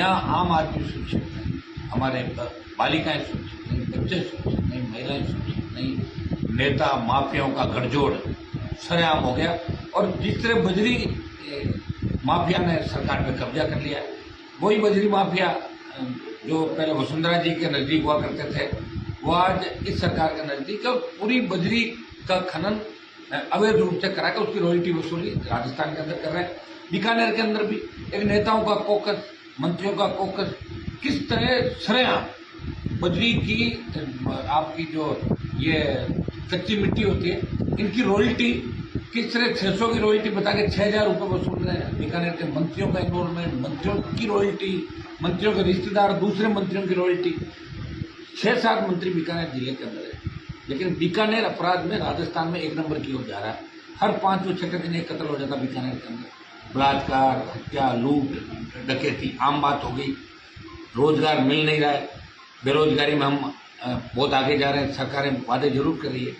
यहाँ आम आदमी सुरक्षित नहीं, हमारे बालिकाएं सुरक्षित नहीं, बच्चे सुरक्षित नहीं, महिलाएं सुरक्षित नहीं। नेता माफियाओं का गठजोड़ सरेआम हो गया और जिस तरह बजरी माफिया ने सरकार पे कब्जा कर लिया, वही बजरी माफिया जो पहले वसुंधरा जी के नजदीक हुआ करते थे वो आज इस सरकार के नजदीक है। पूरी बजरी का खनन अवैध रूप से करा कर उसकी रॉयल्टी वसूली राजस्थान के अंदर कर रहे हैं। बीकानेर के अंदर भी एक नेताओं का कोकस, मंत्रियों का कोकस किस तरह सरेआम बजरी की आपकी जो ये कच्ची मिट्टी होती है इनकी रॉयल्टी किस तरह 600 की रॉयल्टी बता के 6,000 रुपये वसूल रहे हैं। बीकानेर के मंत्रियों का इन्वॉल्वमेंट, मंत्रियों की रॉयल्टी, मंत्रियों के रिश्तेदार दूसरे मंत्रियों की रॉयल्टी। 6-7 मंत्री बीकानेर जिले के अंदर है, लेकिन बीकानेर अपराध में राजस्थान में 1 नंबर की ओर जा रहा है। हर 5-6 दिन एक कत्ल हो जाता बीकानेर के अंदर। बलात्कार, हत्या, लूट, डकैती आम बात हो गई। रोजगार मिल नहीं रहा है, बेरोजगारी में हम बहुत आगे जा रहे हैं। सरकारें वादे जरूर कर रही है,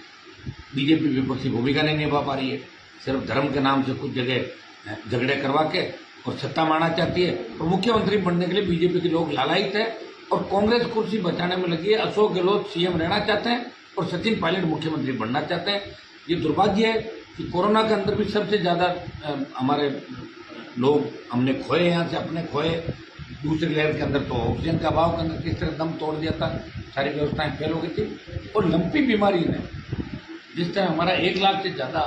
बीजेपी विपक्षी भूमिका नहीं निभा पा रही है। सिर्फ धर्म के नाम से कुछ जगह झगड़े करवा के और सत्ता मारना चाहती है। और मुख्यमंत्री बनने के लिए बीजेपी के लोग लालायित है और कांग्रेस कुर्सी बचाने में लगी है। अशोक गहलोत सीएम रहना चाहते हैं और सचिन पायलट मुख्यमंत्री बनना चाहते हैं। ये दुर्भाग्य है कि कोरोना के अंदर भी सबसे ज्यादा हमारे लोग हमने खोए, यहाँ से अपने खोए। दूसरी लहर के अंदर तो ऑक्सीजन का अभाव के अंदर किस तरह दम तोड़ दिया था, सारी व्यवस्थाएं फेल हो गई थी। और लंपी बीमारी ने जिस तरह हमारा 1 लाख से ज्यादा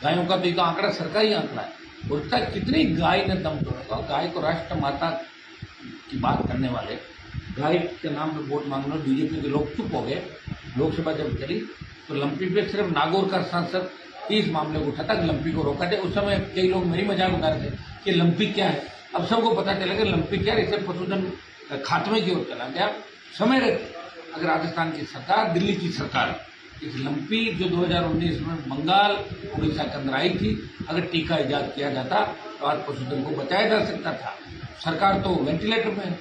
गायों का तो आंकड़ा सरकारी आंकड़ा है, उसका कितनी गाय ने दम तोड़ा। गाय को राष्ट्र माता की बात करने वाले गाय के नाम पे वोट मांगने बीजेपी के लोग चुप हो गए। लोकसभा जब चली तो लंपी पे सिर्फ नागौर का सांसद इस मामले को उठाता कि लंपी को रोका जाए। उस समय कई लोग मेरी मजाक उड़ा रहे थे कि लंपी क्या है। अब सबको पता चलेगा लंपी क्या है, इसे पशुधन खात्मे की ओर चला गया। समय रहते अगर राजस्थान की सरकार, दिल्ली की सरकार इस लंपी जो 2019 में बंगाल उड़ीसा के अंदर आई थी, अगर टीका इजाद किया जाता तो आज पशुधन को बचाया जा सकता था। सरकार तो वेंटिलेटर में,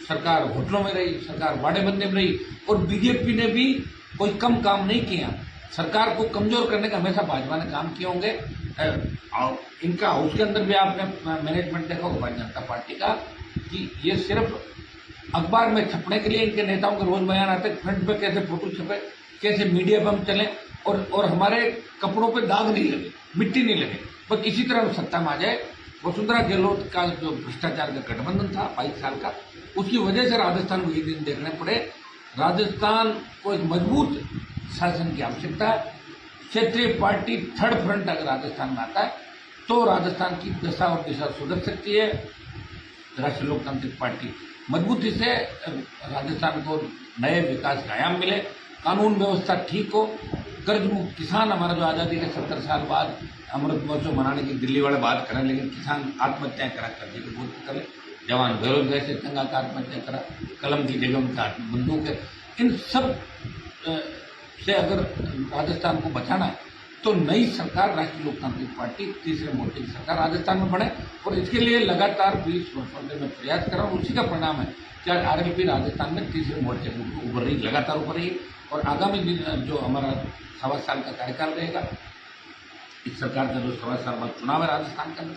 सरकार होटलों में रही, सरकार बाड़ेबंदी में रही और बीजेपी ने भी कोई कम काम नहीं किया। सरकार को कमजोर करने का हमेशा भाजपा ने काम किए होंगे। इनका उसके अंदर भी आपने मैनेजमेंट देखा होगा भारतीय जनता पार्टी का कि ये सिर्फ अखबार में छपने के लिए इनके नेताओं के रोज बयान आते, फ्रंट पे कैसे फोटो छपे, कैसे मीडिया पर हम चले और हमारे कपड़ों पे दाग नहीं लगे, मिट्टी नहीं लगे, पर किसी तरह सत्ता में आ जाए। वसुंधरा गहलोत का जो भ्रष्टाचार का गठबंधन था 22 साल का, उसकी वजह से राजस्थान को ये दिन देखने पड़े। राजस्थान को एक मजबूत शासन की आवश्यकता है। क्षेत्रीय पार्टी थर्ड फ्रंट अगर राजस्थान में आता है तो राजस्थान की दशा और दिशा सुधर सकती है। राष्ट्रीय लोकतांत्रिक पार्टी मजबूती से राजस्थान को नए विकास का आयाम मिले, कानून व्यवस्था ठीक हो, कर्ज मुक्त किसान, हमारा जो आज़ादी के 70 साल बाद अमृत महोत्सव मनाने की दिल्ली वाले बात करें, लेकिन किसान आत्महत्याएं करा कर्जे की बोझ करें, जवान बेरोजगारी से तंग आकर आत्महत्या करा, कलम की जगह उनका बंदूक है। इन सब से अगर राजस्थान को बचाना है तो नई सरकार, राष्ट्रीय लोकतांत्रिक पार्टी, तीसरे मोर्चे की सरकार राजस्थान में बने और इसके लिए लगातार 20 वर्षों से मैं प्रयास कर रहा हूँ। उसी का परिणाम है कि आरएलपी राजस्थान में तीसरे मोर्चे पर उभर रही, लगातार उभर रही है। और आगामी दिन जो हमारा 1.25 साल का कार्यकाल रहेगा, इस सरकार का जो 1.25 साल बाद चुनाव है राजस्थान के अंदर,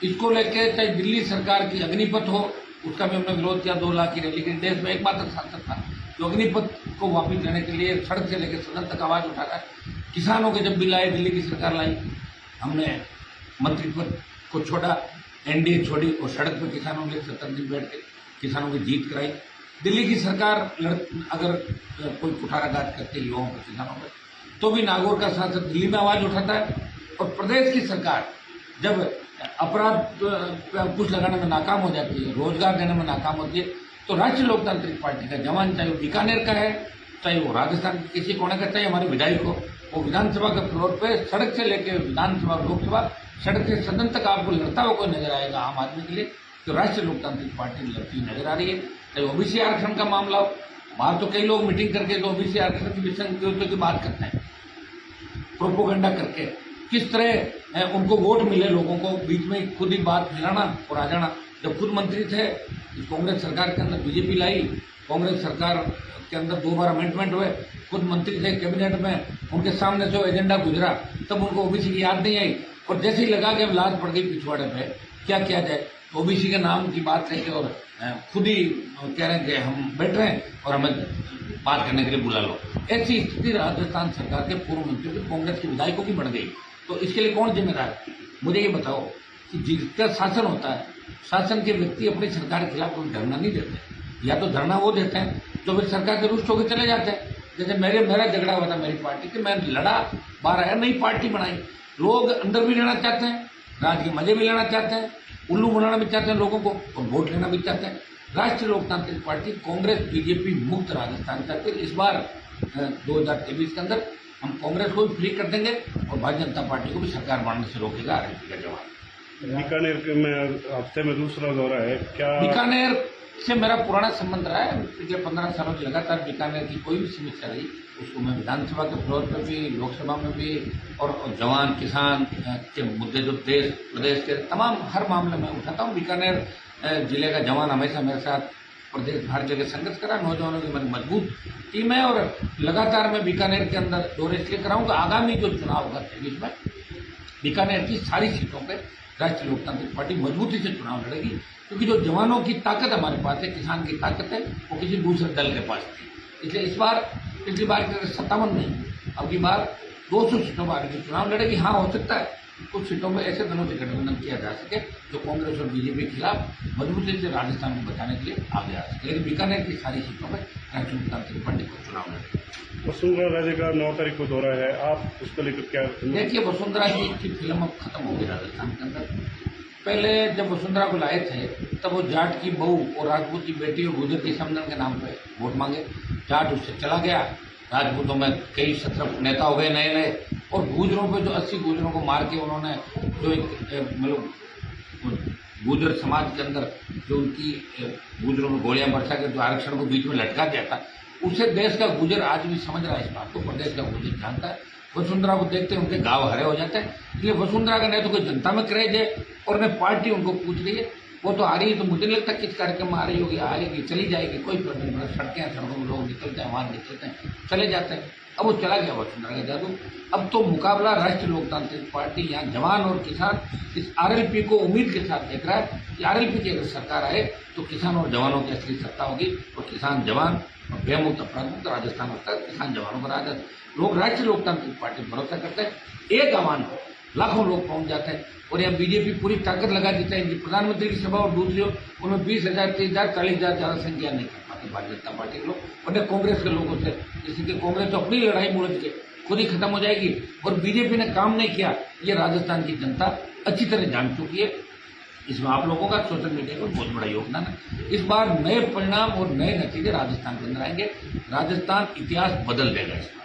इसको लेके चाहे दिल्ली सरकार की अग्निपथ हो, उसका भी हमने विरोध किया, 2 लाख की रैली, लेकिन देश में एकमात्र सांसद था जो अग्निपथ को वापिस लेने के लिए सड़क से लेकर सदन तक आवाज उठाता है। किसानों के जब बिल आए, दिल्ली की सरकार लाई, हमने मंत्री पद को छोड़ा, एनडीए छोड़ी और सड़क पर किसानों के 70 दिन बैठ के किसानों की जीत कराई। दिल्ली की सरकार अगर कोई कुठाराघात करती है युवाओं को, किसानों पर, तो भी नागौर का सांसद दिल्ली में आवाज उठाता है। और प्रदेश की सरकार जब अपराध कुछ लगाने में नाकाम हो जाती है, रोजगार देने में नाकाम होती है, तो राष्ट्रीय लोकतांत्रिक पार्टी का जवान, चाहे वो बीकानेर का है, चाहे वो राजस्थान के किसी कोने का, चाहे हमारे विधायक हो, वो विधानसभा के फ्लोर पे सड़क से लेकर विधानसभा, लोकसभा, सड़क से सदन तक आपको लड़ता हुआ कोई नजर आएगा आम आदमी के लिए, तो राष्ट्रीय लोकतांत्रिक पार्टी लड़ती नजर आ रही है। चाहे ओबीसी आरक्षण का मामला हो, बाहर तो कई लोग मीटिंग करके ओबीसी आरक्षण की विसंगतियों की बात करते हैं, प्रोपोगंडा करके, किस तरह उनको वोट मिले लोगों को, बीच में खुद ही बात मिलाना और आ जाना। जब खुद मंत्री थे कांग्रेस सरकार के अंदर, बीजेपी लाई, कांग्रेस सरकार के अंदर 2 बार अमेंडमेंट हुए, खुद मंत्री थे कैबिनेट में, उनके सामने से एजेंडा गुजरा, तब उनको ओबीसी की याद नहीं आई। और जैसे ही लगा कि अब लाश पड़ गई पिछवाड़े पे, क्या किया जाए, ओबीसी के नाम की बात लेके और खुद ही कह रहे हैं कि हम बैठ रहे हैं और हमें बात करने के लिए बुला लो। ऐसी स्थिति राजस्थान सरकार के पूर्व मंत्रियों की, कांग्रेस के विधायकों की बढ़ गई। तो इसके लिए कौन जिम्मेदार है? मुझे ये बताओ कि जिसका शासन होता है, शासन के व्यक्ति अपनी सरकार के खिलाफ कोई धरना नहीं देते। या तो धरना वो देते हैं तो फिर सरकार के रुष्ट होकर चले जाते हैं। जैसे मेरा झगड़ा हुआ था मेरी पार्टी के, मैं लड़ा, बाहर आया, नई पार्टी बनाई। लोग अंदर भी लेना चाहते हैं, राज के मजे भी लेना चाहते हैं, उल्लू बनाना भी चाहते हैं लोगों को, और वोट लेना भी चाहते हैं। राष्ट्रीय लोकतांत्रिक पार्टी कांग्रेस बीजेपी मुक्त राजस्थान चाहते हैं। इस बार 2023 के अंदर हम कांग्रेस को भी फ्री कर देंगे और भारतीय जनता पार्टी को भी सरकार बनने से रोकेगा आरएलपी का जवाब। बीकानेर में हफ्ते में दूसरा दौरा है क्या? बीकानेर से मेरा पुराना संबंध रहा है। पिछले 15 सालों से लगातार बीकानेर की कोई भी समस्या रही उसको मैं विधानसभा के फ्लोर पर भी, लोकसभा में भी, और जवान किसान के मुद्दे जो देश प्रदेश के तमाम हर मामले में उठाता हूँ। बीकानेर जिले का जवान हमेशा मेरे साथ प्रदेश हर जगह संघर्ष करा। नौजवानों की मेरी मजबूत टीम है और लगातार मैं बीकानेर के अंदर दौरे इसलिए कराऊंगा। आगामी जो चुनाव होगा 23 में बीकानेर की सारी सीटों पर राष्ट्रीय लोकतांत्रिक पार्टी मजबूती से चुनाव लड़ेगी, क्योंकि जो जवानों की ताकत हमारे पास है, किसान की ताकत है, वो किसी दूसरे दल के पास नहीं। इसलिए इस बार पिछली बार की 57 नहीं, अब की बार 200 सीटों पर आगे चुनाव लड़ेगी। हाँ, हो सकता है कुछ सीटों में ऐसे दलों से गठबंधन किया जा सके जो कांग्रेस और बीजेपी के खिलाफ मजबूती से राजस्थान को बचाने के लिए आगे आ सके, लेकिन बीकानेर की सारी सीटों पर राष्ट्रीय लोकतांत्रिक पार्टी को चुनाव लड़ेगी। वसुंधरा राजे का 9 तारीख को दौरा है, आप उसको लेकर क्या? देखिए, वसुंधरा जी की फिल्म अब खत्म हो गई राजस्थान के अंदर। पहले जब वसुंधरा को लाए थे तब वो जाट की बहू और राजपूत की बेटी और गुजर की समझन के नाम पे वोट मांगे। जाट उससे चला गया, राजपूतों में कई 17 नेता हो गए नए नए, और गुजरों पे जो 80 गुजरों को मार के उन्होंने जो एक मतलब गुजर समाज के अंदर जो उनकी गुजरों में गोलियां बरसा के जो आरक्षण को बीच में लटका दिया था, उसे देश का गुजर आज भी समझ रहा है। इस बात को प्रदेश का गुजर जानता है। वसुंधरा को देखते हैं उनके गाँव हरे हो जाते हैं। इसलिए वसुंधरा का नहीं तो कोई जनता में क्रेज है और न पार्टी उनको पूछ रही है। वो तो आ रही है तो मुझे नहीं लगता किस कार्यक्रम में आ रही होगी, आएगी चली जाएगी, कोई फर्क नहीं पड़ता। सड़कों में लोग निकलते हैं, वहाँ निकलते हैं, चले जाते हैं। अब वो चला गया वसुंधरा का जादू। अब तो मुकाबला राष्ट्रीय लोकतांत्रिक पार्टी यहाँ जवान और किसान इस आरएलपी को उम्मीद के साथ देख रहा है कि आरएलपी की अगर सरकार आए तो किसान और जवानों की असली सत्ता होगी, और किसान जवान और बेमुक्त अपराध मुक्त राजस्थान होता है। किसान जवानों पर राजद लोग राष्ट्रीय लोकतांत्रिक पार्टी भरोसा करते हैं। एक आह्वान हो लाखों लोग पहुंच जाते हैं, और यहाँ बीजेपी पूरी ताकत लगा देता है। इनकी प्रधानमंत्री की सभा और दूसरी उनमें 20,000, 30,000, 40,000 ज़्यादा संख्या नहीं कर पाते भारतीय जनता पार्टी के लोग, और कांग्रेस के लोग होते हैं। जैसे कि कांग्रेस तो अपनी लड़ाई मुड़द के खुद ही खत्म हो जाएगी, और बीजेपी ने काम नहीं किया, ये राजस्थान की जनता अच्छी तरह जान चुकी है। इसमें आप लोगों का सोशल मीडिया का बहुत बड़ा योगदान है। इस बार नए परिणाम और नए नतीजे राजस्थान के अंदर आएंगे। राजस्थान इतिहास बदल देगा इस बार।